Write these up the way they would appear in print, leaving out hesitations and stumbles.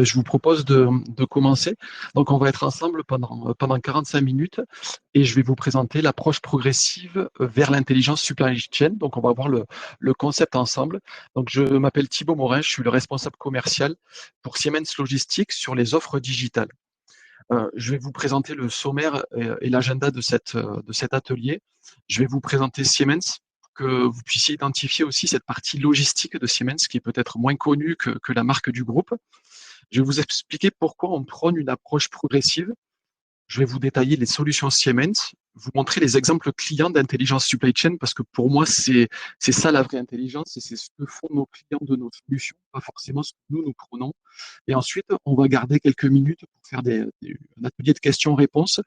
je vous propose de commencer. Donc, on va être ensemble pendant 45 minutes et je vais vous présenter l'approche progressive vers l'intelligence supply chain. Donc, on va voir le concept ensemble. Donc, je m'appelle Thibaut Morin, je suis le responsable commercial pour Siemens Logistique sur les offres digitales. Je vais vous présenter le sommaire et l'agenda de cet atelier. Je vais vous présenter Siemens, pour que vous puissiez identifier aussi cette partie logistique de Siemens qui est peut-être moins connue que la marque du groupe. Je vais vous expliquer pourquoi on prône une approche progressive. Je vais vous détailler les solutions Siemens, vous montrer les exemples clients d'intelligence supply chain, parce que pour moi, c'est ça la vraie intelligence, et c'est ce que font nos clients de nos solutions, pas forcément ce que nous prenons. Et ensuite, on va garder quelques minutes pour faire un atelier de questions-réponses.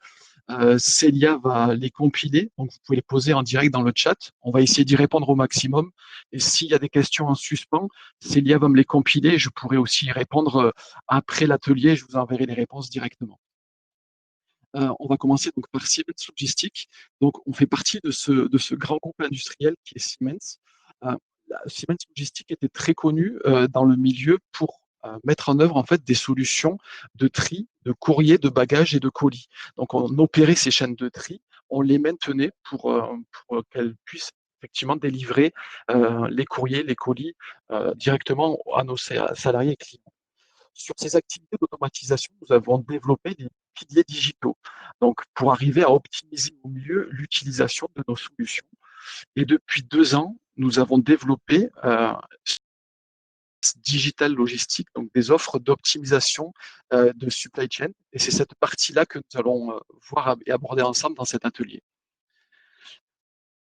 Célia va les compiler, donc vous pouvez les poser en direct dans le chat. On va essayer d'y répondre au maximum. Et s'il y a des questions en suspens, Célia va me les compiler et je pourrai aussi y répondre après l'atelier. Je vous enverrai les réponses directement. On va commencer donc par Siemens Logistique. Donc, on fait partie de ce grand groupe industriel qui est Siemens. Euh, Siemens Logistique était très connu dans le milieu pour mettre en œuvre en fait des solutions de tri de courrier, de bagages et de colis. Donc, on opérait ces chaînes de tri, on les maintenait pour qu'elles puissent effectivement délivrer les courriers, les colis directement à nos salariés et clients. Sur ces activités d'automatisation, nous avons développé des piliers digitaux, donc pour arriver à optimiser au mieux l'utilisation de nos solutions. Et depuis 2 ans, nous avons développé digital logistique, donc des offres d'optimisation de supply chain. Et c'est cette partie-là que nous allons voir et aborder ensemble dans cet atelier.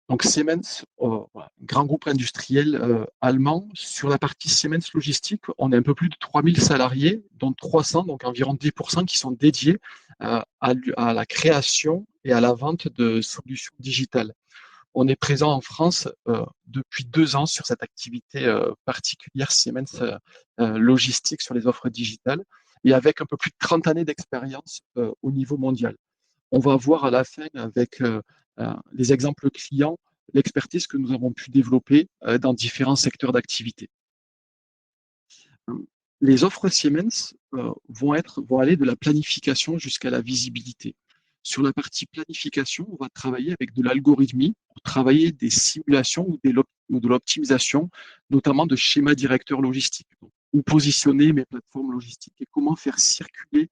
Donc Siemens, voilà, grand groupe industriel allemand. Sur la partie Siemens Logistique, on est un peu plus de 3000 salariés, dont 300, donc environ 10%, qui sont dédiés à la création et à la vente de solutions digitales. On est présent en France depuis 2 ans sur cette activité particulière Siemens Logistique sur les offres digitales et avec un peu plus de 30 années d'expérience au niveau mondial. On va voir à la fin avec les exemples clients l'expertise que nous avons pu développer dans différents secteurs d'activité. Les offres Siemens vont aller de la planification jusqu'à la visibilité. Sur la partie planification, on va travailler avec de l'algorithmie pour travailler des simulations ou de l'optimisation, notamment de schémas directeurs logistiques. Donc, où positionner mes plateformes logistiques et comment faire circuler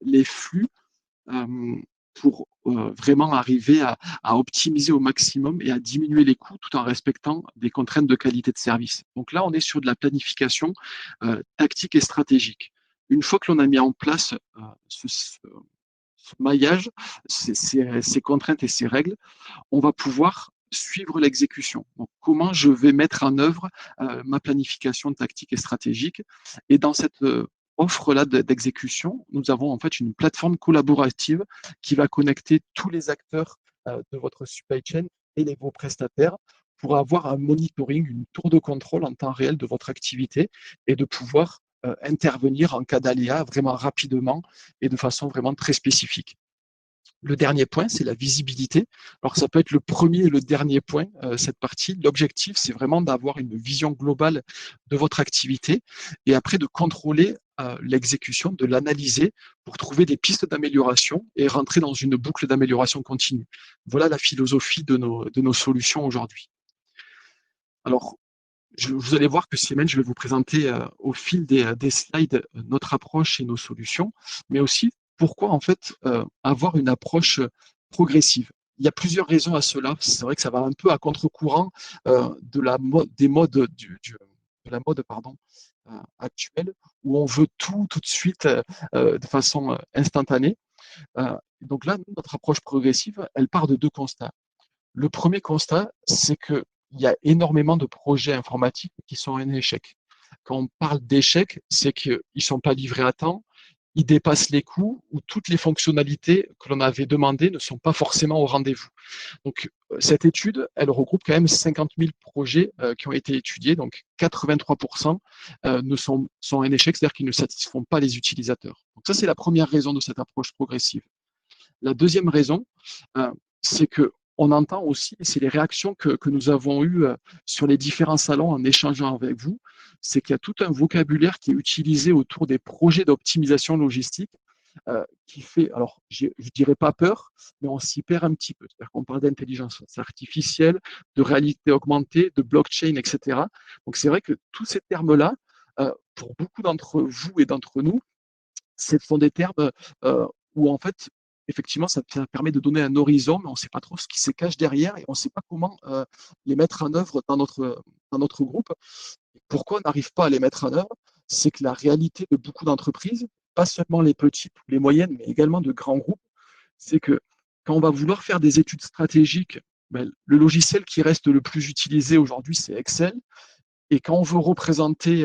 les flux pour vraiment arriver à optimiser au maximum et à diminuer les coûts tout en respectant des contraintes de qualité de service. Donc là, on est sur de la planification tactique et stratégique. Une fois que l'on a mis en place ce maillage, ces contraintes et ces règles, on va pouvoir suivre l'exécution. Donc, comment je vais mettre en œuvre ma planification tactique et stratégique. Et dans cette offre-là d'exécution, nous avons en fait une plateforme collaborative qui va connecter tous les acteurs de votre supply chain et vos prestataires pour avoir un monitoring, une tour de contrôle en temps réel de votre activité et de pouvoir intervenir en cas d'aléa vraiment rapidement et de façon vraiment très spécifique. Le dernier point, c'est la visibilité. Alors, ça peut être le premier et le dernier point, cette partie. L'objectif, c'est vraiment d'avoir une vision globale de votre activité et après de contrôler l'exécution, de l'analyser pour trouver des pistes d'amélioration et rentrer dans une boucle d'amélioration continue. Voilà la philosophie de nos solutions aujourd'hui. Alors, vous allez voir que Siemens, je vais vous présenter au fil des slides notre approche et nos solutions, mais aussi pourquoi en fait avoir une approche progressive. Il y a plusieurs raisons à cela. C'est vrai que ça va un peu à contre-courant de la mode actuelle, où on veut tout de suite de façon instantanée. Donc là, notre approche progressive, elle part de deux constats. Le premier constat, c'est qu'il y a énormément de projets informatiques qui sont un échec. Quand on parle d'échec, c'est qu'ils ne sont pas livrés à temps, ils dépassent les coûts ou toutes les fonctionnalités que l'on avait demandées ne sont pas forcément au rendez-vous. Donc, cette étude, elle regroupe quand même 50 000 projets qui ont été étudiés, donc 83% sont un échec, c'est-à-dire qu'ils ne satisfont pas les utilisateurs. Donc ça, c'est la première raison de cette approche progressive. La deuxième raison, c'est que on entend aussi, et c'est les réactions que nous avons eues sur les différents salons en échangeant avec vous, c'est qu'il y a tout un vocabulaire qui est utilisé autour des projets d'optimisation logistique qui fait, alors je ne dirais pas peur, mais on s'y perd un petit peu. C'est-à-dire qu'on parle d'intelligence artificielle, de réalité augmentée, de blockchain, etc. Donc c'est vrai que tous ces termes-là, pour beaucoup d'entre vous et d'entre nous, ce sont des termes où en fait, effectivement, ça permet de donner un horizon, mais on ne sait pas trop ce qui se cache derrière et on ne sait pas comment les mettre en œuvre dans notre groupe. Pourquoi on n'arrive pas à les mettre en œuvre? C'est que la réalité de beaucoup d'entreprises, pas seulement les petites ou les moyennes, mais également de grands groupes, c'est que quand on va vouloir faire des études stratégiques, ben, le logiciel qui reste le plus utilisé aujourd'hui, c'est Excel. Et quand on veut représenter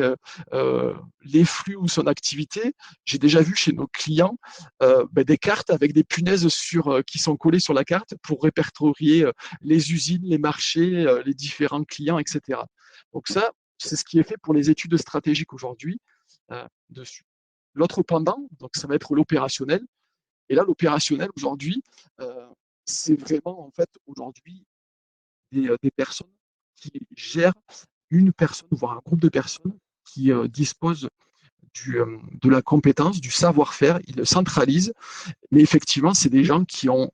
les flux ou son activité, j'ai déjà vu chez nos clients ben, des cartes avec des punaises qui sont collées sur la carte pour répertorier les usines, les marchés, les différents clients, etc. Donc ça, c'est ce qui est fait pour les études stratégiques aujourd'hui dessus. L'autre pendant, donc ça va être l'opérationnel. Et là, l'opérationnel aujourd'hui, euh, c'est vraiment en fait aujourd'hui des personnes qui gèrent une personne, voire un groupe de personnes qui disposent de la compétence, du savoir-faire, ils le centralisent, mais effectivement, c'est des gens qui ont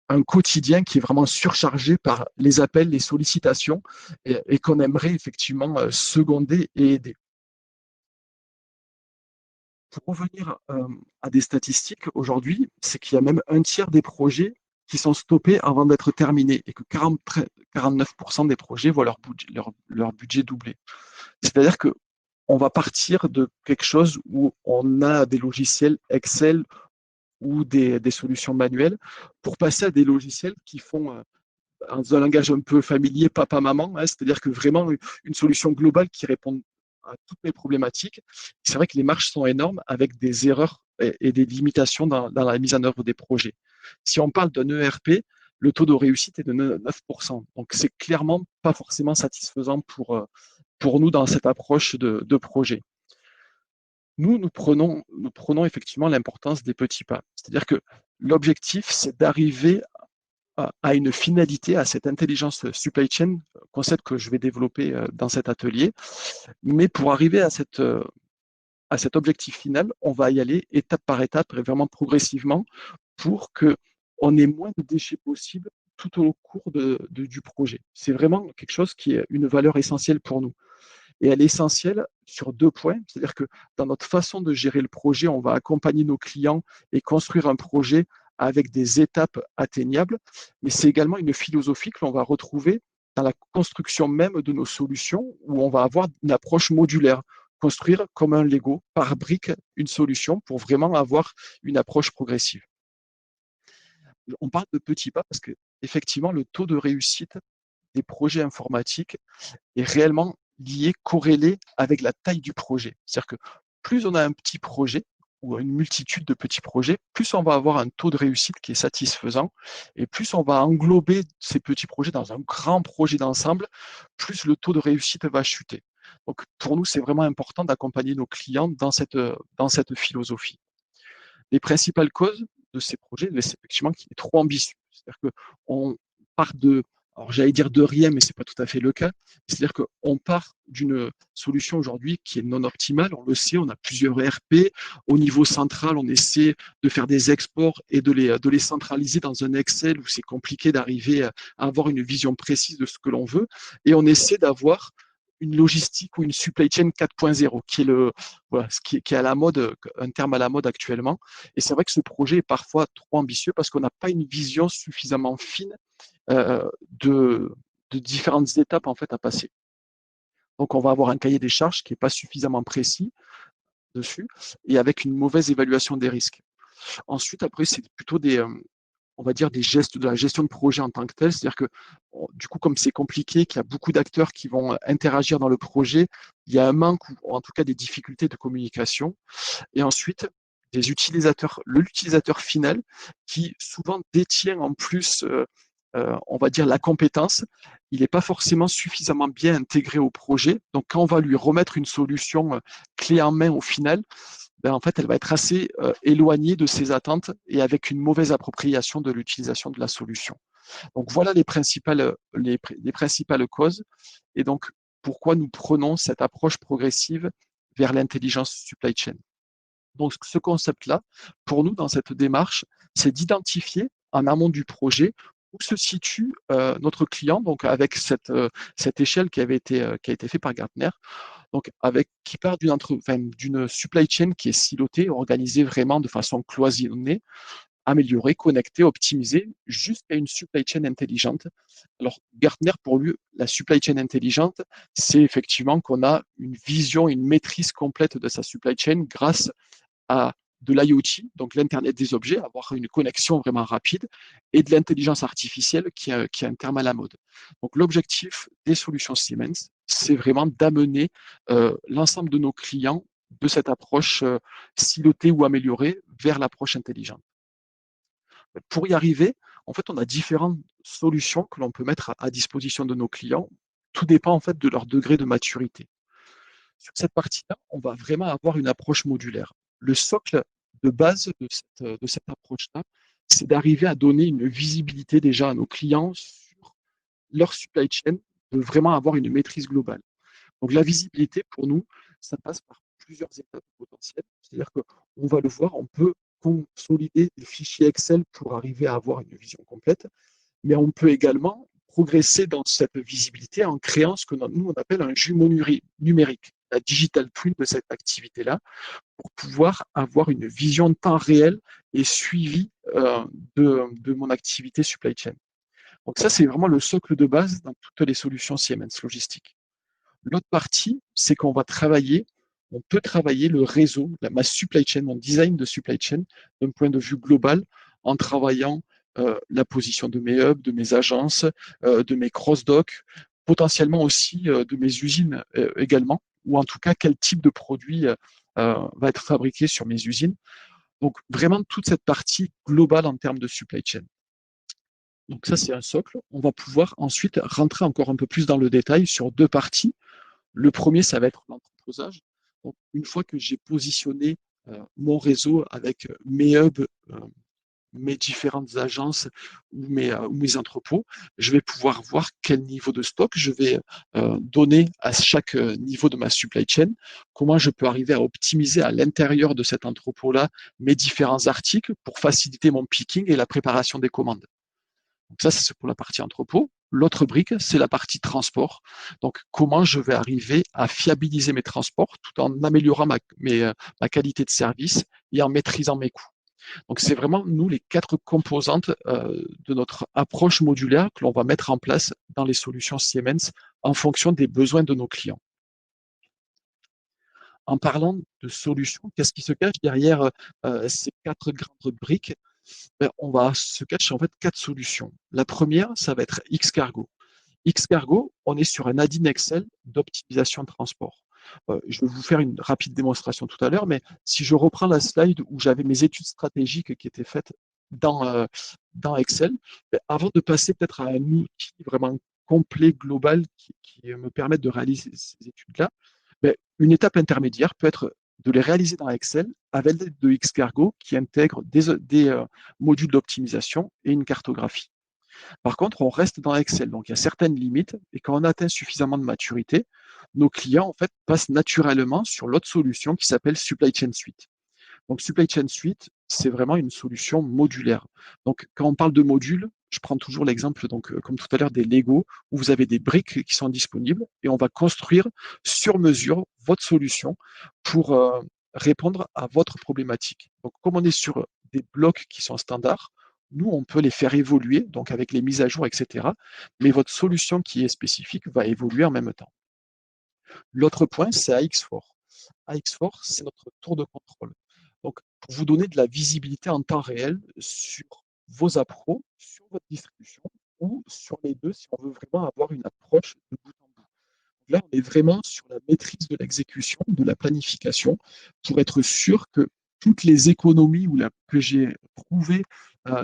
un quotidien qui est vraiment surchargé par les appels, les sollicitations, et qu'on aimerait effectivement seconder et aider. Pour revenir à des statistiques aujourd'hui, c'est qu'il y a même un tiers des projets qui sont stoppés avant d'être terminés et que 49% des projets voient leur budget doubler. C'est-à-dire que on va partir de quelque chose où on a des logiciels Excel ou des solutions manuelles pour passer à des logiciels qui font, dans un langage un peu familier, papa-maman, hein, c'est-à-dire que vraiment une solution globale qui répond à toutes mes problématiques. C'est vrai que les marges sont énormes avec des erreurs et des limitations dans la mise en œuvre des projets. Si on parle d'un ERP, le taux de réussite est de 9%. Donc, c'est clairement pas forcément satisfaisant pour nous dans cette approche de projet. Nous prenons effectivement l'importance des petits pas. C'est-à-dire que l'objectif, c'est d'arriver à une finalité, à cette intelligence supply chain, concept que je vais développer dans cet atelier. Mais pour arriver à cet objectif final, on va y aller étape par étape et vraiment progressivement pour qu'on ait moins de déchets possibles tout au cours du projet. C'est vraiment quelque chose qui est une valeur essentielle pour nous. Et elle est essentielle sur deux points, c'est-à-dire que dans notre façon de gérer le projet, on va accompagner nos clients et construire un projet avec des étapes atteignables, mais c'est également une philosophie que l'on va retrouver dans la construction même de nos solutions, où on va avoir une approche modulaire, construire comme un Lego, par brique, une solution pour vraiment avoir une approche progressive. On parle de petits pas parce que effectivement, le taux de réussite des projets informatiques est réellement lié, corrélé avec la taille du projet. C'est-à-dire que plus on a un petit projet ou une multitude de petits projets, plus on va avoir un taux de réussite qui est satisfaisant et plus on va englober ces petits projets dans un grand projet d'ensemble, plus le taux de réussite va chuter. Donc pour nous, c'est vraiment important d'accompagner nos clients dans cette philosophie. Les principales causes de ces projets, c'est effectivement qu'il est trop ambitieux. C'est-à-dire qu'on part alors j'allais dire de rien, mais ce n'est pas tout à fait le cas. C'est-à-dire qu'on part d'une solution aujourd'hui qui est non optimale. On le sait, on a plusieurs ERP. Au niveau central, on essaie de faire des exports et de les centraliser dans un Excel où c'est compliqué d'arriver à avoir une vision précise de ce que l'on veut. Et on essaie d'avoir une logistique ou une supply chain 4.0, qui est voilà, qui est à la mode, un terme à la mode actuellement. Et c'est vrai que ce projet est parfois trop ambitieux parce qu'on n'a pas une vision suffisamment fine de différentes étapes en fait à passer. Donc on va avoir un cahier des charges qui n'est pas suffisamment précis dessus et avec une mauvaise évaluation des risques. Ensuite, après, c'est plutôt on va dire des gestes de la gestion de projet en tant que tel. C'est-à-dire que du coup, comme c'est compliqué, qu'il y a beaucoup d'acteurs qui vont interagir dans le projet, il y a un manque ou en tout cas des difficultés de communication. Et ensuite, l'utilisateur final qui souvent détient en plus, on va dire, la compétence, il n'est pas forcément suffisamment bien intégré au projet. Donc, quand on va lui remettre une solution clé en main au final, ben, en fait, elle va être assez éloignée de ses attentes et avec une mauvaise appropriation de l'utilisation de la solution. Donc voilà les principales causes et donc pourquoi nous prenons cette approche progressive vers l'intelligence supply chain. Donc ce concept-là, pour nous, dans cette démarche, c'est d'identifier en amont du projet où se situe notre client, donc avec cette échelle qui a été faite par Gartner, donc qui part d'une supply chain qui est silotée, organisée vraiment de façon cloisonnée, améliorée, connectée, optimisée, jusqu'à une supply chain intelligente. Alors, Gartner, pour lui, la supply chain intelligente, c'est effectivement qu'on a une vision, une maîtrise complète de sa supply chain grâce à de l'IoT, donc l'Internet des objets, avoir une connexion vraiment rapide, et de l'intelligence artificielle qui est un terme à la mode. Donc l'objectif des solutions Siemens, c'est vraiment d'amener l'ensemble de nos clients de cette approche silotée ou améliorée vers l'approche intelligente. Pour y arriver, en fait, on a différentes solutions que l'on peut mettre à disposition de nos clients. Tout dépend en fait de leur degré de maturité. Sur cette partie-là, on va vraiment avoir une approche modulaire. Le socle de base de cette approche-là, c'est d'arriver à donner une visibilité déjà à nos clients sur leur supply chain, de vraiment avoir une maîtrise globale. Donc la visibilité, pour nous, ça passe par plusieurs étapes potentielles. C'est-à-dire qu'on va le voir, on peut consolider des fichiers Excel pour arriver à avoir une vision complète, mais on peut également progresser dans cette visibilité en créant ce que nous, on appelle un jumeau numérique, la digital twin de cette activité-là, pour pouvoir avoir une vision de temps réel et suivi de mon activité supply chain. Donc ça, c'est vraiment le socle de base dans toutes les solutions Siemens logistique. L'autre partie, c'est on peut travailler le réseau, ma supply chain, mon design de supply chain d'un point de vue global en travaillant la position de mes hubs, de mes agences, de mes cross-docks, potentiellement aussi de mes usines également, ou en tout cas quel type de produit va être fabriqué sur mes usines. Donc vraiment toute cette partie globale en termes de supply chain. Donc ça, c'est un socle. On va pouvoir ensuite rentrer encore un peu plus dans le détail sur deux parties. Le premier, ça va être l'entreposage. Donc, une fois que j'ai positionné mon réseau avec mes hubs, mes différentes agences ou mes entrepôts, je vais pouvoir voir quel niveau de stock je vais donner à chaque niveau de ma supply chain, comment je peux arriver à optimiser à l'intérieur de cet entrepôt-là mes différents articles pour faciliter mon picking et la préparation des commandes. Donc ça, c'est pour la partie entrepôt. L'autre brique, c'est la partie transport. Donc, comment je vais arriver à fiabiliser mes transports tout en améliorant ma qualité de service et en maîtrisant mes coûts. Donc, c'est vraiment, nous, les quatre composantes de notre approche modulaire que l'on va mettre en place dans les solutions Siemens en fonction des besoins de nos clients. En parlant de solutions, qu'est-ce qui se cache derrière ces quatre grandes briques? On va se cacher en fait quatre solutions. La première, ça va être Xcargo. Xcargo, on est sur un add-in Excel d'optimisation de transport. Je vais vous faire une rapide démonstration tout à l'heure, mais si je reprends la slide où j'avais mes études stratégiques qui étaient faites dans Excel, avant de passer peut-être à un outil vraiment complet, global, qui me permette de réaliser ces études-là, une étape intermédiaire peut être de les réaliser dans Excel avec l'aide de Xcargo qui intègre des modules d'optimisation et une cartographie. Par contre, on reste dans Excel, donc il y a certaines limites, et quand on atteint suffisamment de maturité, nos clients en fait passent naturellement sur l'autre solution qui s'appelle Supply Chain Suite. Donc Supply Chain Suite, c'est vraiment une solution modulaire. Donc quand on parle de modules, je prends toujours l'exemple, donc comme tout à l'heure, des Lego, où vous avez des briques qui sont disponibles et on va construire sur mesure votre solution pour répondre à votre problématique. Donc comme on est sur des blocs qui sont standards, nous, on peut les faire évoluer, donc avec les mises à jour, etc. Mais votre solution qui est spécifique va évoluer en même temps. L'autre point, c'est AX4. AX4, c'est notre tour de contrôle. Donc, pour vous donner de la visibilité en temps réel sur vos appros, sur votre distribution ou sur les deux si on veut vraiment avoir une approche de bout en bout. Là, on est vraiment sur la maîtrise de l'exécution, de la planification, pour être sûr que toutes les économies que j'ai trouvées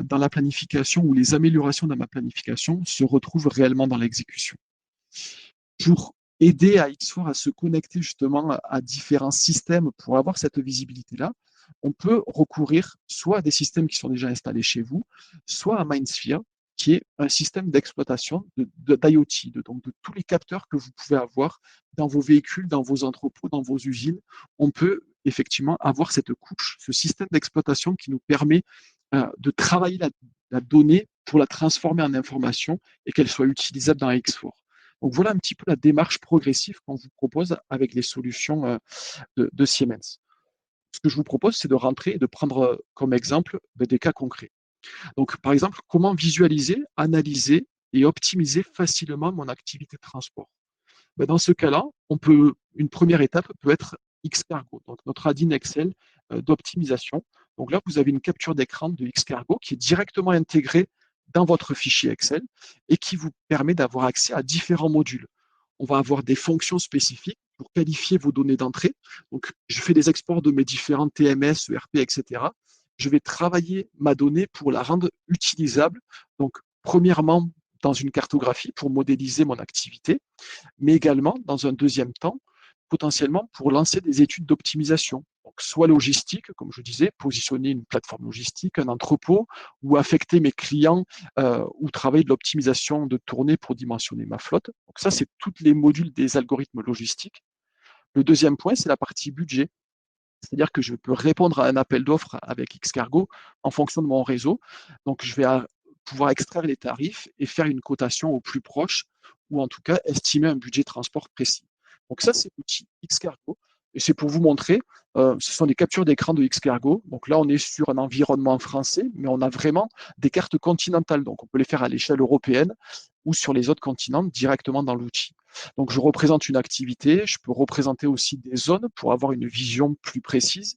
dans la planification ou les améliorations dans ma planification se retrouvent réellement dans l'exécution. Pour aider à X4 à se connecter justement à différents systèmes pour avoir cette visibilité-là, on peut recourir soit à des systèmes qui sont déjà installés chez vous, soit à MindSphere, qui est un système d'exploitation d'IoT, donc de tous les capteurs que vous pouvez avoir dans vos véhicules, dans vos entrepôts, dans vos usines. On peut effectivement avoir cette couche, ce système d'exploitation qui nous permet de travailler la donnée pour la transformer en information et qu'elle soit utilisable dans X4. Donc voilà un petit peu la démarche progressive qu'on vous propose avec les solutions de Siemens. Ce que je vous propose, c'est de rentrer et de prendre comme exemple des cas concrets. Donc, par exemple, comment visualiser, analyser et optimiser facilement mon activité de transport. Dans ce cas-là, une première étape peut être Xcargo, donc notre add-in Excel d'optimisation. Donc là, vous avez une capture d'écran de Xcargo qui est directement intégrée dans votre fichier Excel et qui vous permet d'avoir accès à différents modules. On va avoir des fonctions spécifiques pour qualifier vos données d'entrée. Donc, je fais des exports de mes différents TMS, ERP, etc. Je vais travailler ma donnée pour la rendre utilisable. Donc, premièrement, dans une cartographie pour modéliser mon activité, mais également, dans un deuxième temps, potentiellement pour lancer des études d'optimisation. Donc, soit logistique, comme je disais, positionner une plateforme logistique, un entrepôt, ou affecter mes clients ou travailler de l'optimisation de tournée pour dimensionner ma flotte. Donc ça, c'est tous les modules des algorithmes logistiques. Le deuxième point, c'est la partie budget. C'est-à-dire que je peux répondre à un appel d'offres avec Xcargo en fonction de mon réseau. Donc, je vais pouvoir extraire les tarifs et faire une cotation au plus proche ou en tout cas estimer un budget de transport précis. Donc ça, c'est l'outil Xcargo. Et c'est pour vous montrer, ce sont des captures d'écran de Xcargo. Donc là, on est sur un environnement français, mais on a vraiment des cartes continentales. Donc on peut les faire à l'échelle européenne ou sur les autres continents directement dans l'outil. Donc je représente une activité, je peux représenter aussi des zones pour avoir une vision plus précise.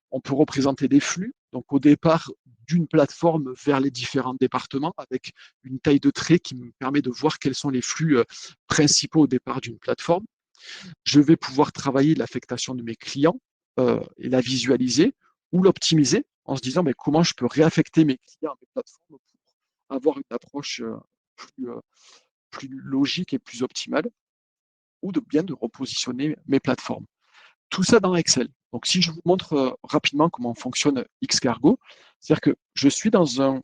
On peut représenter des flux, donc au départ d'une plateforme vers les différents départements avec une taille de trait qui me permet de voir quels sont les flux principaux au départ d'une plateforme. Je vais pouvoir travailler l'affectation de mes clients et la visualiser ou l'optimiser en se disant mais comment je peux réaffecter mes clients à mes plateformes pour avoir une approche plus, plus logique et plus optimale ou de repositionner mes plateformes. Tout ça dans Excel. Donc, si je vous montre rapidement comment fonctionne Xcargo, c'est-à-dire que je suis dans un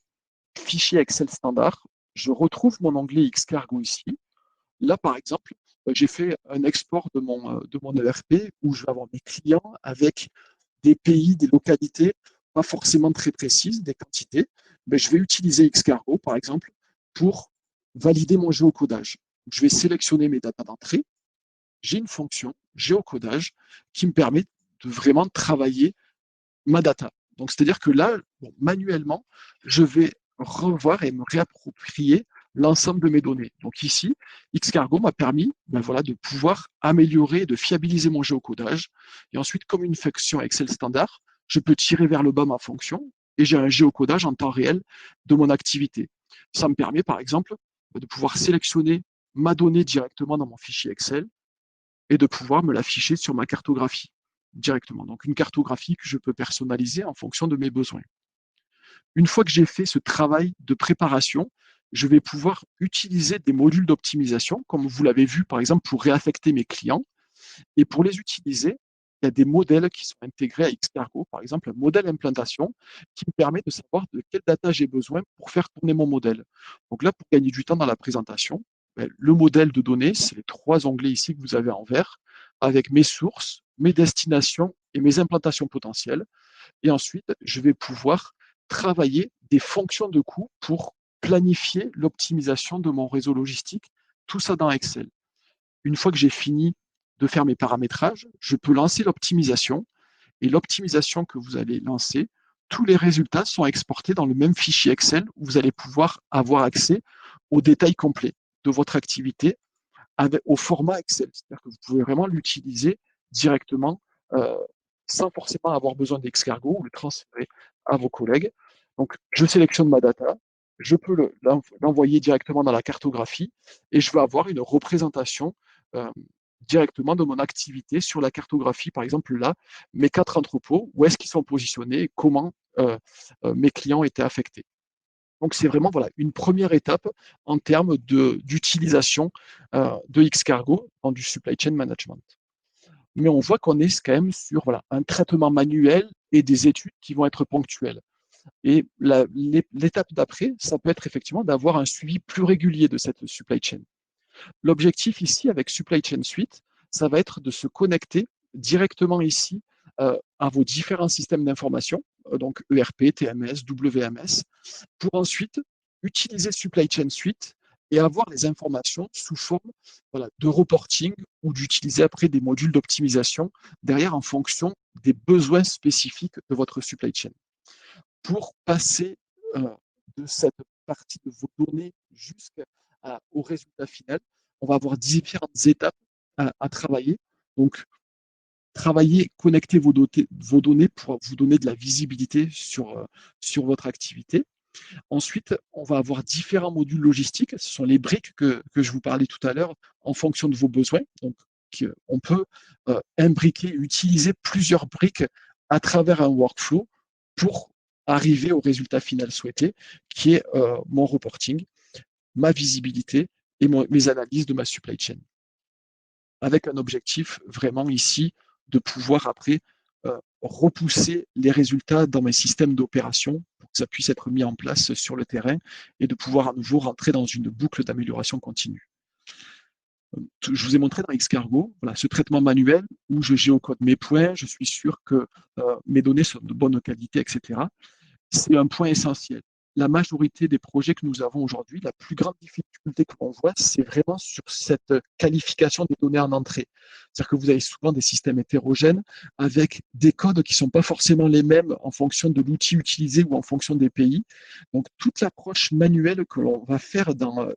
fichier Excel standard, je retrouve mon onglet Xcargo ici. Là, par exemple, j'ai fait un export de mon ERP où je vais avoir mes clients avec des pays, des localités, pas forcément très précises, des quantités. Mais je vais utiliser Xcargo, par exemple, pour valider mon géocodage. Je vais sélectionner mes datas d'entrée, j'ai une fonction géocodage qui me permet de vraiment travailler ma data. Donc, c'est-à-dire que là, bon, manuellement, je vais revoir et me réapproprier l'ensemble de mes données. Donc ici, Xcargo m'a permis voilà, de pouvoir améliorer, de fiabiliser mon géocodage. Et ensuite, comme une fonction Excel standard, je peux tirer vers le bas ma fonction et j'ai un géocodage en temps réel de mon activité. Ça me permet, par exemple, de pouvoir sélectionner ma donnée directement dans mon fichier Excel et de pouvoir me l'afficher sur ma cartographie directement. Donc une cartographie que je peux personnaliser en fonction de mes besoins. Une fois que j'ai fait ce travail de préparation, je vais pouvoir utiliser des modules d'optimisation, comme vous l'avez vu par exemple pour réaffecter mes clients. Et pour les utiliser, il y a des modèles qui sont intégrés à Xcargo, par exemple un modèle implantation qui me permet de savoir de quelle data j'ai besoin pour faire tourner mon modèle. Donc là, pour gagner du temps dans la présentation, le modèle de données, c'est les trois onglets ici que vous avez en vert, avec mes sources, mes destinations et mes implantations potentielles. Et ensuite, je vais pouvoir travailler des fonctions de coût pour planifier l'optimisation de mon réseau logistique, tout ça dans Excel. Une fois que j'ai fini de faire mes paramétrages, je peux lancer l'optimisation. Et l'optimisation que vous allez lancer, tous les résultats sont exportés dans le même fichier Excel où vous allez pouvoir avoir accès aux détails complets de votre activité au format Excel. C'est-à-dire que vous pouvez vraiment l'utiliser directement sans forcément avoir besoin d'Excargo ou le transférer à vos collègues. Donc, je sélectionne ma data, je peux l'envoyer directement dans la cartographie et je vais avoir une représentation euh, directement de mon activité sur la cartographie. Par exemple, là, mes 4 entrepôts, où est-ce qu'ils sont positionnés et comment mes clients étaient affectés. Donc, c'est vraiment voilà, une première étape en termes d'utilisation de Xcargo dans du supply chain management. Mais on voit qu'on est quand même sur voilà, un traitement manuel et des études qui vont être ponctuelles. Et l'étape d'après, ça peut être effectivement d'avoir un suivi plus régulier de cette supply chain. L'objectif ici avec Supply Chain Suite, ça va être de se connecter directement ici à vos différents systèmes d'information, donc ERP, TMS, WMS, pour ensuite utiliser Supply Chain Suite et avoir les informations sous forme voilà, de reporting ou d'utiliser après des modules d'optimisation derrière en fonction des besoins spécifiques de votre supply chain. Pour passer de cette partie de vos données jusqu'au résultat final, on va avoir différentes étapes à travailler. Donc, travailler, connecter vos données pour vous donner de la visibilité sur votre activité. Ensuite, on va avoir différents modules logistiques. Ce sont les briques que je vous parlais tout à l'heure en fonction de vos besoins. Donc, on peut imbriquer, utiliser plusieurs briques à travers un workflow pour arriver au résultat final souhaité, qui est mon reporting, ma visibilité et mes analyses de ma supply chain. Avec un objectif vraiment ici de pouvoir après repousser les résultats dans mes systèmes d'opération pour que ça puisse être mis en place sur le terrain et de pouvoir à nouveau rentrer dans une boucle d'amélioration continue. Je vous ai montré dans Xcargo voilà, ce traitement manuel où je géocode mes points, je suis sûr que mes données sont de bonne qualité, etc. C'est un point essentiel. La majorité des projets que nous avons aujourd'hui, la plus grande difficulté que l'on voit, c'est vraiment sur cette qualification des données en entrée. C'est-à-dire que vous avez souvent des systèmes hétérogènes avec des codes qui ne sont pas forcément les mêmes en fonction de l'outil utilisé ou en fonction des pays. Donc, toute l'approche manuelle que l'on va faire dans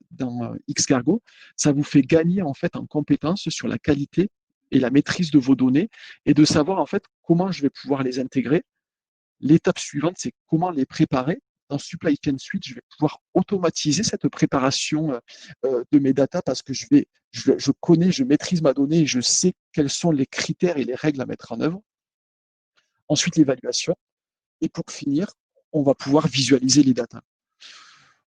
Xcargo, ça vous fait gagner en fait en compétences sur la qualité et la maîtrise de vos données et de savoir en fait comment je vais pouvoir les intégrer. L'étape suivante, c'est comment les préparer. Dans Supply Chain Suite, je vais pouvoir automatiser cette préparation de mes data parce que je connais, je maîtrise ma donnée et je sais quels sont les critères et les règles à mettre en œuvre. Ensuite, l'évaluation. Et pour finir, on va pouvoir visualiser les data.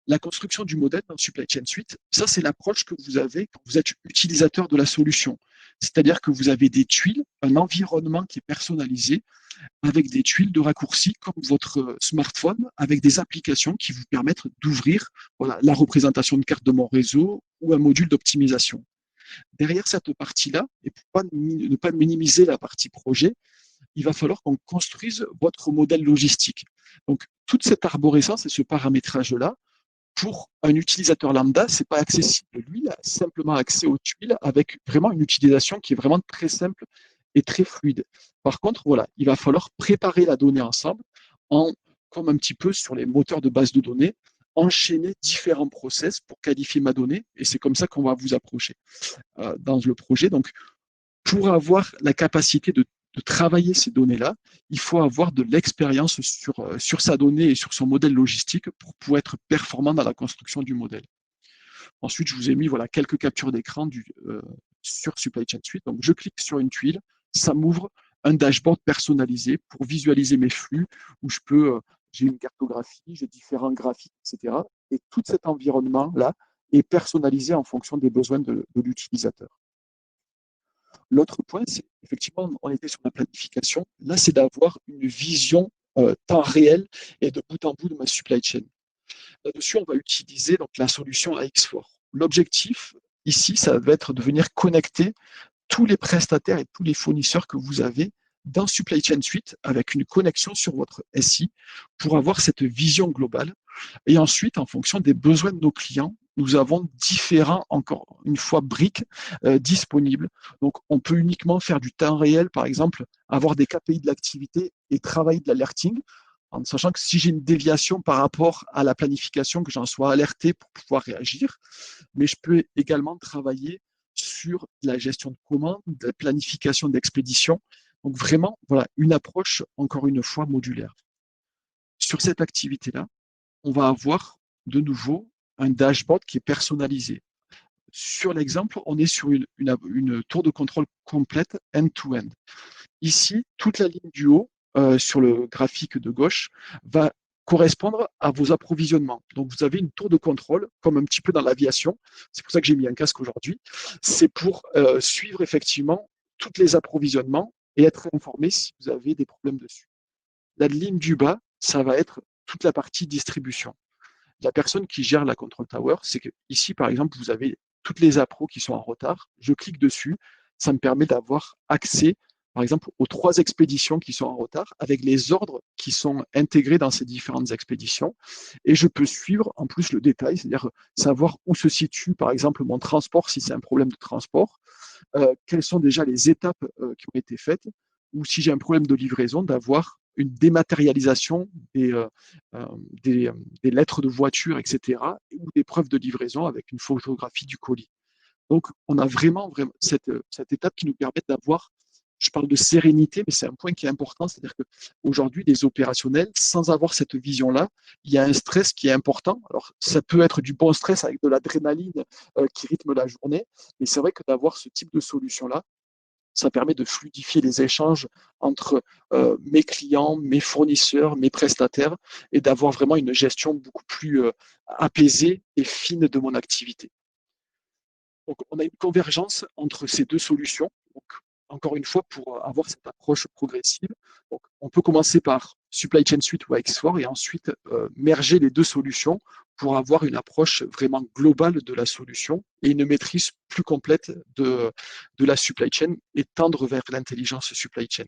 La construction du modèle dans Supply Chain Suite, ça, c'est l'approche que vous avez quand vous êtes utilisateur de la solution. C'est-à-dire que vous avez des tuiles, un environnement qui est personnalisé avec des tuiles de raccourci comme votre smartphone, avec des applications qui vous permettent d'ouvrir voilà, la représentation de carte de mon réseau ou un module d'optimisation. Derrière cette partie-là, et pour ne pas minimiser la partie projet, il va falloir qu'on construise votre modèle logistique. Donc, toute cette arborescence et ce paramétrage-là, pour un utilisateur lambda, c'est pas accessible. Lui, il a simplement accès aux tuiles avec vraiment une utilisation qui est vraiment très simple et très fluide. Par contre, voilà, il va falloir préparer la donnée ensemble, comme un petit peu sur les moteurs de base de données, enchaîner différents process pour qualifier ma donnée, et c'est comme ça qu'on va vous approcher dans le projet. Donc, pour avoir la capacité de travailler ces données-là, il faut avoir de l'expérience sur sa donnée et sur son modèle logistique pour pouvoir être performant dans la construction du modèle. Ensuite, je vous ai mis voilà, quelques captures d'écran sur Supply Chain Suite. Donc, je clique sur une tuile, ça m'ouvre un dashboard personnalisé pour visualiser mes flux où j'ai une cartographie, j'ai différents graphiques, etc. Et tout cet environnement-là est personnalisé en fonction des besoins de l'utilisateur. L'autre point, c'est effectivement, on était sur la planification. Là, c'est d'avoir une vision temps réel et de bout en bout de ma supply chain. Là-dessus, on va utiliser donc, la solution AX4. L'objectif, ici, ça va être de venir connecter tous les prestataires et tous les fournisseurs que vous avez dans Supply Chain Suite avec une connexion sur votre SI pour avoir cette vision globale. Et ensuite, en fonction des besoins de nos clients, nous avons différents, encore une fois, briques disponibles. Donc, on peut uniquement faire du temps réel, par exemple, avoir des KPI de l'activité et travailler de l'alerting, en sachant que si j'ai une déviation par rapport à la planification, que j'en sois alerté pour pouvoir réagir. Mais je peux également travailler sur la gestion de commandes, de la planification d'expédition. Donc vraiment, voilà, une approche, encore une fois, modulaire. Sur cette activité-là, on va avoir de nouveau un dashboard qui est personnalisé. Sur l'exemple, on est sur une tour de contrôle complète end-to-end. Ici, toute la ligne du haut, sur le graphique de gauche, va correspondre à vos approvisionnements. Donc, vous avez une tour de contrôle, comme un petit peu dans l'aviation. C'est pour ça que j'ai mis un casque aujourd'hui. C'est pour suivre effectivement tous les approvisionnements et être informé si vous avez des problèmes dessus. La ligne du bas, ça va être toute la partie distribution. La personne qui gère la control tower, c'est que ici, par exemple, vous avez toutes les appros qui sont en retard. Je clique dessus, ça me permet d'avoir accès, par exemple, aux 3 expéditions qui sont en retard, avec les ordres qui sont intégrés dans ces différentes expéditions. Et je peux suivre en plus le détail, c'est-à-dire savoir où se situe, par exemple, mon transport, si c'est un problème de transport, quelles sont déjà les étapes qui ont été faites, ou si j'ai un problème de livraison, d'avoir une dématérialisation euh, des, des lettres de voiture, etc., ou des preuves de livraison avec une photographie du colis. Donc, on a vraiment cette étape qui nous permet d'avoir, je parle de sérénité, mais c'est un point qui est important, c'est-à-dire qu'aujourd'hui, les opérationnels, sans avoir cette vision-là, il y a un stress qui est important. Alors, ça peut être du bon stress avec de l'adrénaline qui rythme la journée, mais c'est vrai que d'avoir ce type de solution-là, ça permet de fluidifier les échanges entre mes clients, mes fournisseurs, mes prestataires, et d'avoir vraiment une gestion beaucoup plus apaisée et fine de mon activité. Donc, on a une convergence entre ces 2 solutions. Donc, encore une fois, pour avoir cette approche progressive, donc, on peut commencer par Supply Chain Suite ou AX4 et ensuite merger les 2 solutions pour avoir une approche vraiment globale de la solution et une maîtrise plus complète de la supply chain et tendre vers l'intelligence supply chain.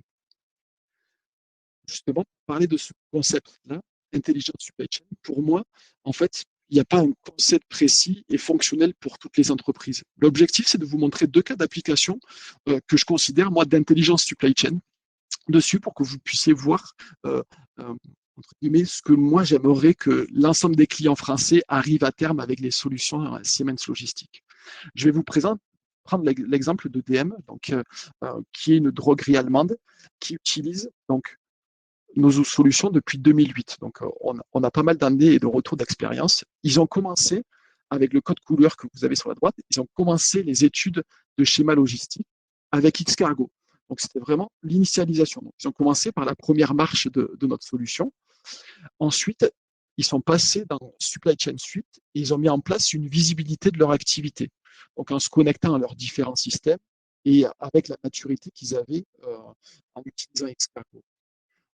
Justement, parler de ce concept-là, intelligence supply chain, pour moi, en fait, il n'y a pas un concept précis et fonctionnel pour toutes les entreprises. L'objectif, c'est de vous montrer 2 cas d'application que je considère, moi, d'intelligence supply chain dessus pour que vous puissiez voir, euh, euh, entre guillemets, ce que moi, j'aimerais que l'ensemble des clients français arrivent à terme avec les solutions Siemens Logistique. Je vais vous prendre l'exemple de DM, donc, qui est une droguerie allemande qui utilise donc nos solutions depuis 2008. Donc, on a pas mal d'années et de retours d'expérience. Ils ont commencé, avec le code couleur que vous avez sur la droite, ils ont commencé les études de schéma logistique avec Xcargo. Donc, c'était vraiment l'initialisation. Donc, ils ont commencé par la première marche de notre solution. Ensuite, ils sont passés dans Supply Chain Suite et ils ont mis en place une visibilité de leur activité. Donc, en se connectant à leurs différents systèmes et avec la maturité qu'ils avaient en utilisant Xcargo.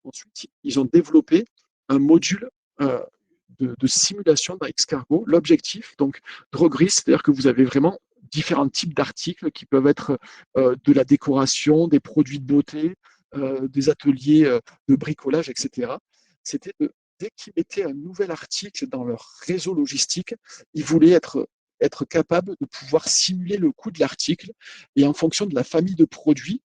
Ensuite, ils ont développé un module de simulation dans Xcargo. L'objectif, donc, droguerie, c'est-à-dire que vous avez vraiment différents types d'articles qui peuvent être de la décoration, des produits de beauté, des ateliers de bricolage, etc. C'était dès qu'ils mettaient un nouvel article dans leur réseau logistique, ils voulaient être capables de pouvoir simuler le coût de l'article et en fonction de la famille de produits,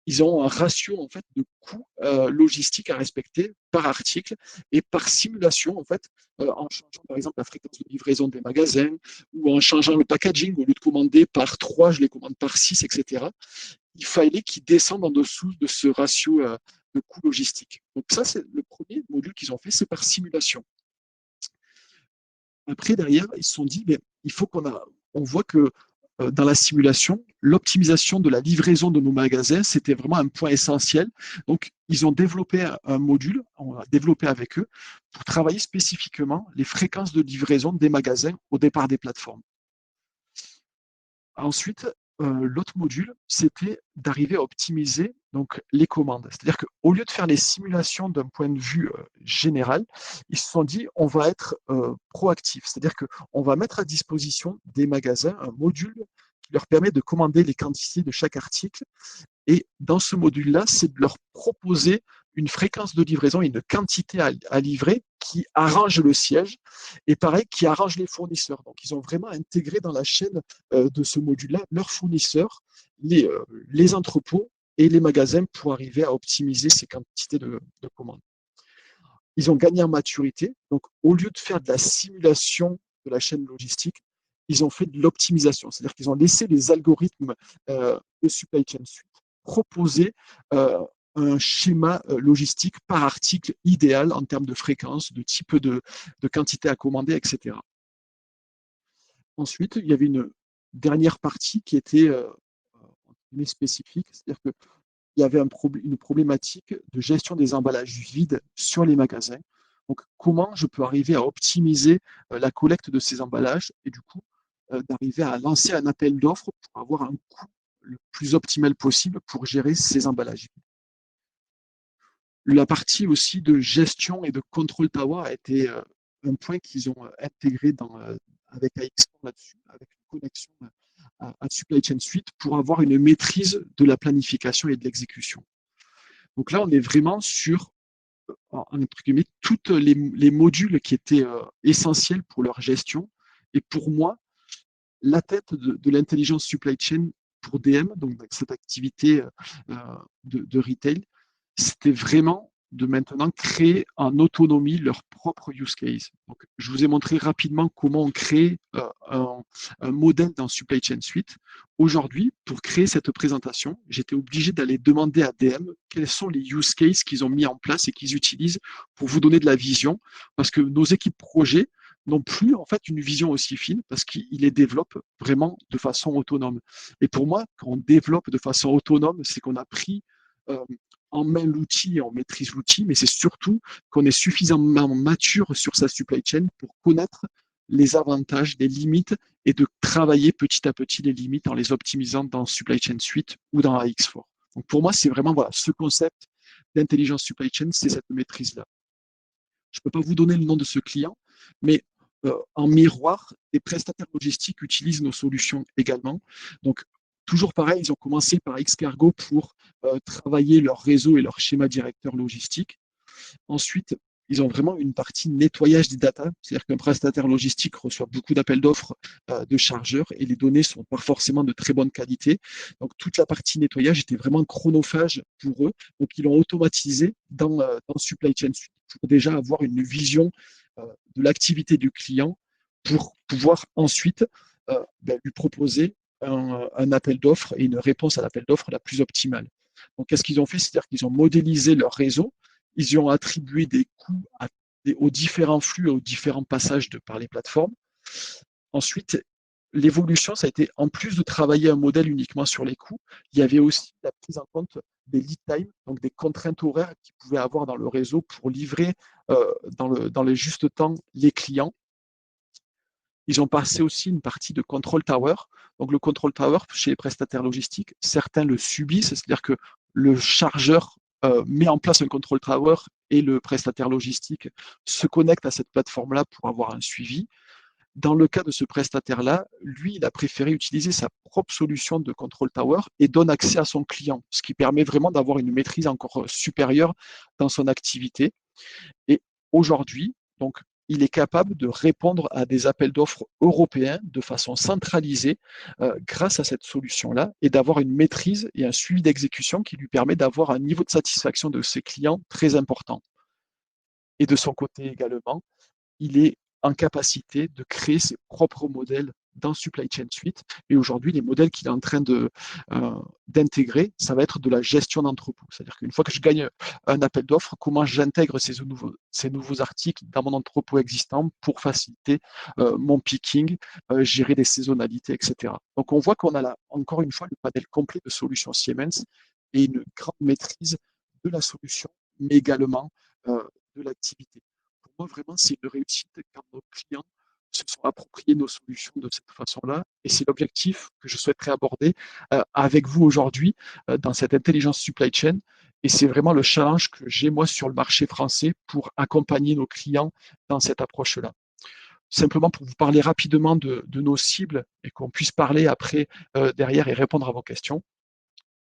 ils ont un ratio en fait de coûts logistiques à respecter par article et par simulation en fait, en changeant par exemple la fréquence de livraison des magasins ou en changeant le packaging au lieu de commander par 3, je les commande par 6, etc. Il fallait qu'ils descendent en dessous de ce ratio de coûts logistiques. Donc ça, c'est le premier module qu'ils ont fait, c'est par simulation. Après, derrière, ils se sont dit, mais il faut on voit que dans la simulation, l'optimisation de la livraison de nos magasins, c'était vraiment un point essentiel. Donc, ils ont développé un module, on a développé avec eux, pour travailler spécifiquement les fréquences de livraison des magasins au départ des plateformes. Ensuite, l'autre module, c'était d'arriver à optimiser donc, les commandes. C'est-à-dire qu'au lieu de faire les simulations d'un point de vue général, ils se sont dit on va être proactif. C'est-à-dire qu'on va mettre à disposition des magasins un module qui leur permet de commander les quantités de chaque article. Et dans ce module-là, c'est de leur proposer une fréquence de livraison et une quantité à livrer qui arrange le siège et pareil, qui arrange les fournisseurs. Donc, ils ont vraiment intégré dans la chaîne de ce module-là leurs fournisseurs, les entrepôts et les magasins pour arriver à optimiser ces quantités de commandes. Ils ont gagné en maturité. Donc, au lieu de faire de la simulation de la chaîne logistique, ils ont fait de l'optimisation. C'est-à-dire qu'ils ont laissé les algorithmes de supply chain suite proposer un schéma logistique par article idéal en termes de fréquence, de type de quantité à commander, etc. Ensuite, il y avait une dernière partie qui était spécifique, c'est-à-dire qu'il y avait une problématique de gestion des emballages vides sur les magasins. Donc, comment je peux arriver à optimiser la collecte de ces emballages et du coup, d'arriver à lancer un appel d'offres pour avoir un coût le plus optimal possible pour gérer ces emballages. La partie aussi de gestion et de contrôle tower a été un point qu'ils ont intégré avec AX4 là-dessus, avec une connexion à Supply Chain Suite pour avoir une maîtrise de la planification et de l'exécution. Donc là, on est vraiment sur entre guillemets, tous les modules qui étaient essentiels pour leur gestion. Et pour moi, la tête de l'intelligence supply chain pour DM, donc cette activité de retail, c'était vraiment de maintenant créer en autonomie leur propre use case. Donc, je vous ai montré rapidement comment on crée un modèle dans Supply Chain Suite. Aujourd'hui, pour créer cette présentation, j'étais obligé d'aller demander à DM quels sont les use cases qu'ils ont mis en place et qu'ils utilisent pour vous donner de la vision, parce que nos équipes projets n'ont plus en fait une vision aussi fine parce qu'ils les développent vraiment de façon autonome. Et pour moi, quand on développe de façon autonome, c'est qu'on a pris euh, en main l'outil et on maîtrise l'outil, mais c'est surtout qu'on est suffisamment mature sur sa supply chain pour connaître les avantages, les limites et de travailler petit à petit les limites en les optimisant dans Supply Chain Suite ou dans AX4. Donc pour moi, c'est vraiment voilà, ce concept d'intelligence supply chain, c'est cette maîtrise-là. Je ne peux pas vous donner le nom de ce client, mais en miroir, les prestataires logistiques utilisent nos solutions également. Donc, toujours pareil, ils ont commencé par Xcargo pour travailler leur réseau et leur schéma directeur logistique. Ensuite, ils ont vraiment une partie nettoyage des data, c'est-à-dire qu'un prestataire logistique reçoit beaucoup d'appels d'offres de chargeurs et les données sont pas forcément de très bonne qualité. Donc toute la partie nettoyage était vraiment chronophage pour eux. Donc ils l'ont automatisé dans Supply Chain Suite pour déjà avoir une vision de l'activité du client pour pouvoir ensuite lui proposer un appel d'offres et une réponse à l'appel d'offres la plus optimale. Donc, qu'est-ce qu'ils ont fait? C'est-à-dire qu'ils ont modélisé leur réseau, ils y ont attribué des coûts aux différents flux, aux différents passages par les plateformes. Ensuite, l'évolution, ça a été, en plus de travailler un modèle uniquement sur les coûts, il y avait aussi la prise en compte des lead time, donc des contraintes horaires qu'ils pouvaient avoir dans le réseau pour livrer dans les justes temps les clients. Ils ont passé aussi une partie de control tower. Donc le control tower chez les prestataires logistiques, certains le subissent, c'est-à-dire que le chargeur met en place un control tower et le prestataire logistique se connecte à cette plateforme-là pour avoir un suivi. Dans le cas de ce prestataire-là, lui, il a préféré utiliser sa propre solution de control tower et donne accès à son client, ce qui permet vraiment d'avoir une maîtrise encore supérieure dans son activité. Et aujourd'hui, donc, il est capable de répondre à des appels d'offres européens de façon centralisée grâce à cette solution-là et d'avoir une maîtrise et un suivi d'exécution qui lui permet d'avoir un niveau de satisfaction de ses clients très important. Et de son côté également, il est en capacité de créer ses propres modèles dans Supply Chain Suite. Et aujourd'hui, les modèles qu'il est en train d'intégrer, ça va être de la gestion d'entrepôt. C'est-à-dire qu'une fois que je gagne un appel d'offres, comment j'intègre ces nouveaux articles dans mon entrepôt existant pour faciliter mon picking, gérer les saisonnalités, etc. Donc on voit qu'on a là, encore une fois, le panel complet de solutions Siemens et une grande maîtrise de la solution, mais également de l'activité. Pour moi, vraiment, c'est une réussite quand nos clients se sont appropriés nos solutions de cette façon-là. Et c'est l'objectif que je souhaiterais aborder avec vous aujourd'hui dans cette intelligence supply chain. Et c'est vraiment le challenge que j'ai moi sur le marché français pour accompagner nos clients dans cette approche-là. Simplement pour vous parler rapidement de nos cibles et qu'on puisse parler après derrière et répondre à vos questions.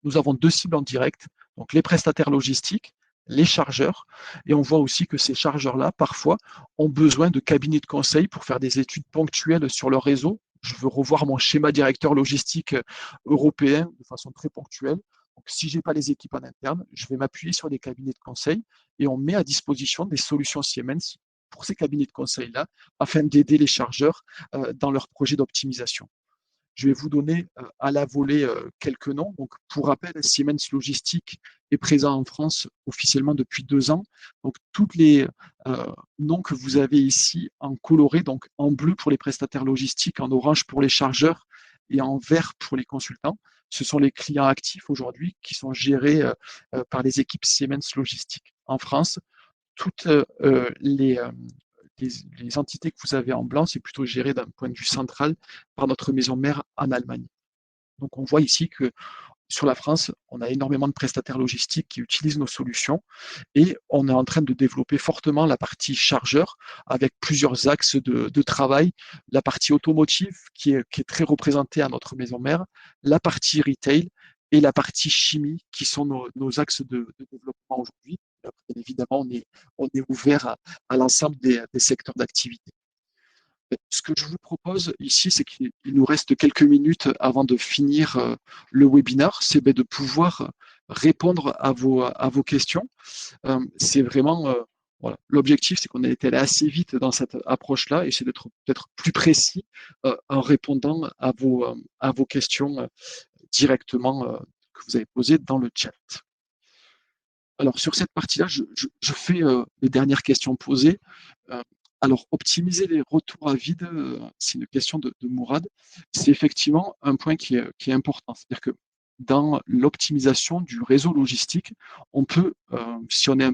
Nous avons deux cibles en direct, donc les prestataires logistiques, les chargeurs, et on voit aussi que ces chargeurs-là, parfois, ont besoin de cabinets de conseil pour faire des études ponctuelles sur leur réseau. Je veux revoir mon schéma directeur logistique européen de façon très ponctuelle. Donc, si je n'ai pas les équipes en interne, je vais m'appuyer sur des cabinets de conseil et on met à disposition des solutions Siemens pour ces cabinets de conseil-là afin d'aider les chargeurs dans leurs projets d'optimisation. Je vais vous donner à la volée quelques noms. Donc, pour rappel, Siemens Logistique est présent en France officiellement depuis 2 ans. Donc, tous les noms que vous avez ici en coloré, donc en bleu pour les prestataires logistiques, en orange pour les chargeurs et en vert pour les consultants, ce sont les clients actifs aujourd'hui qui sont gérés par les équipes Siemens Logistique en France. toutes les, les entités que vous avez en blanc, c'est plutôt géré d'un point de vue central par notre maison mère en Allemagne. Donc on voit ici que sur la France, on a énormément de prestataires logistiques qui utilisent nos solutions et on est en train de développer fortement la partie chargeur avec plusieurs axes de travail, la partie automotive qui est très représentée à notre maison mère, la partie retail et la partie chimie qui sont nos axes de développement aujourd'hui. Bien évidemment, on est ouvert à l'ensemble des secteurs d'activité. Ce que je vous propose ici, c'est qu'il nous reste quelques minutes avant de finir le webinaire, c'est de pouvoir répondre à vos questions. C'est vraiment, voilà, l'objectif, c'est qu'on ait été allé assez vite dans cette approche-là et c'est d'être peut-être plus précis en répondant à vos questions directement que vous avez posées dans le chat. Alors, sur cette partie-là, je fais les dernières questions posées. Euh, alors, optimiser les retours à vide, c'est une question de Mourad. C'est effectivement un point qui est important. C'est-à-dire que dans l'optimisation du réseau logistique, on peut, si on est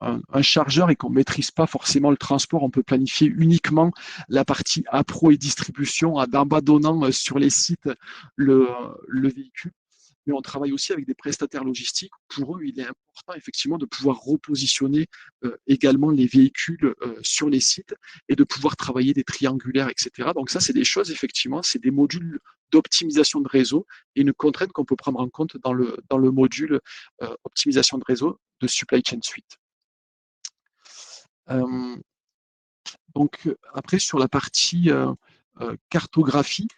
un chargeur et qu'on ne maîtrise pas forcément le transport, on peut planifier uniquement la partie appro et distribution en abandonnant sur les sites le, le véhicule, mais on travaille aussi avec des prestataires logistiques. Pour eux, il est important effectivement de pouvoir repositionner également les véhicules sur les sites et de pouvoir travailler des triangulaires, etc. Donc ça, c'est des choses, effectivement, c'est des modules d'optimisation de réseau et une contrainte qu'on peut prendre en compte dans le module optimisation de réseau de Supply Chain Suite. Donc après, sur la partie cartographie,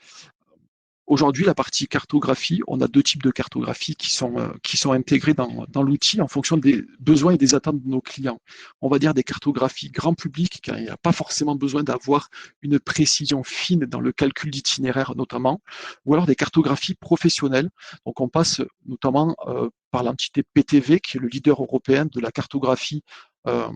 aujourd'hui, la partie cartographie, on a deux types de cartographie qui sont intégrés dans l'outil en fonction des besoins et des attentes de nos clients. On va dire des cartographies grand public, car il n'y a pas forcément besoin d'avoir une précision fine dans le calcul d'itinéraire notamment, ou alors des cartographies professionnelles. Donc on passe notamment par l'entité PTV, qui est le leader européen de la cartographie euh,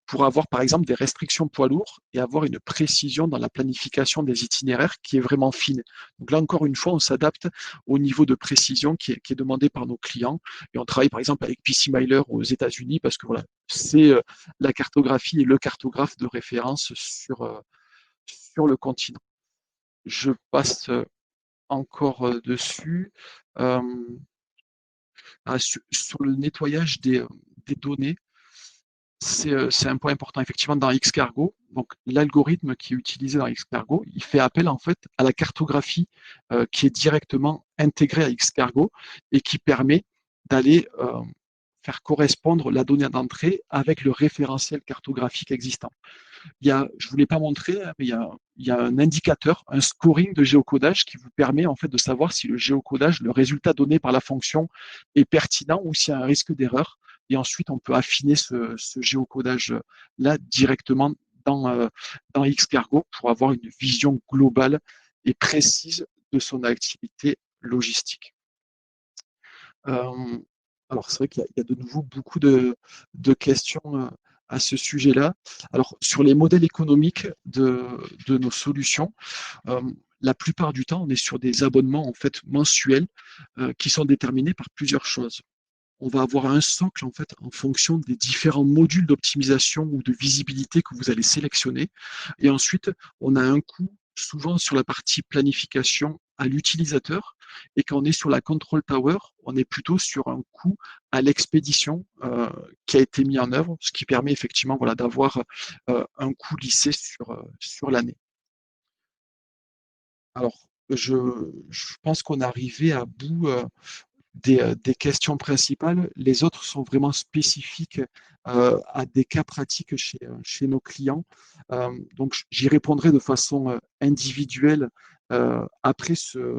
pour avoir par exemple des restrictions poids lourds et avoir une précision dans la planification des itinéraires qui est vraiment fine. Donc là encore une fois, on s'adapte au niveau de précision qui est demandé par nos clients et on travaille par exemple avec PC Miler aux États-Unis parce que voilà, c'est la cartographie et le cartographe de référence sur le continent. Je passe encore dessus. Euh, sur le nettoyage des données, c'est un point important effectivement dans Xcargo. Donc l'algorithme qui est utilisé dans Xcargo, il fait appel en fait à la cartographie qui est directement intégrée à Xcargo et qui permet d'aller faire correspondre la donnée d'entrée avec le référentiel cartographique existant. Je ne vous l'ai pas montré, mais il y a un indicateur, un scoring de géocodage qui vous permet en fait de savoir si le géocodage, le résultat donné par la fonction est pertinent ou s'il y a un risque d'erreur. Et ensuite, on peut affiner ce géocodage-là directement dans Xcargo pour avoir une vision globale et précise de son activité logistique. Euh, alors, c'est vrai qu'il y a de nouveau beaucoup de questions à ce sujet-là. Alors, sur les modèles économiques de nos solutions, euh, la plupart du temps, on est sur des abonnements en fait mensuels qui sont déterminés par plusieurs choses. On va avoir un socle en fait en fonction des différents modules d'optimisation ou de visibilité que vous allez sélectionner. Et ensuite, on a un coût souvent sur la partie planification à l'utilisateur. Et quand on est sur la control tower, on est plutôt sur un coût à l'expédition qui a été mis en œuvre, ce qui permet effectivement voilà, d'avoir un coût lissé sur l'année. Alors, je pense qu'on est arrivé à bout des questions principales. Les autres sont vraiment spécifiques à des cas pratiques chez nos clients. Donc, j'y répondrai de façon individuelle après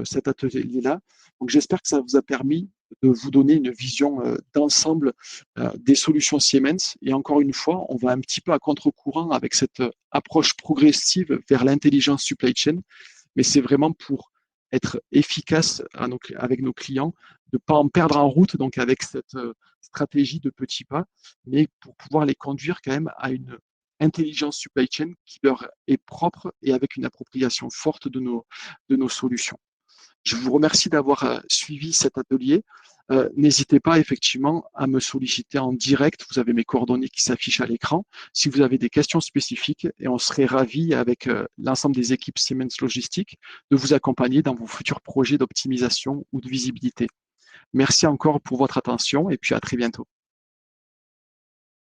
cet atelier-là. Donc, j'espère que ça vous a permis de vous donner une vision d'ensemble des solutions Siemens. Et encore une fois, on va un petit peu à contre-courant avec cette approche progressive vers l'intelligence supply chain, mais c'est vraiment pour être efficace avec nos clients, de ne pas en perdre en route, donc avec cette stratégie de petits pas, mais pour pouvoir les conduire quand même à une intelligence supply chain qui leur est propre et avec une appropriation forte de nos solutions. Je vous remercie d'avoir suivi cet atelier. N'hésitez pas effectivement à me solliciter en direct. Vous avez mes coordonnées qui s'affichent à l'écran. Si vous avez des questions spécifiques, et on serait ravis avec l'ensemble des équipes Siemens Logistique de vous accompagner dans vos futurs projets d'optimisation ou de visibilité. Merci encore pour votre attention et puis à très bientôt.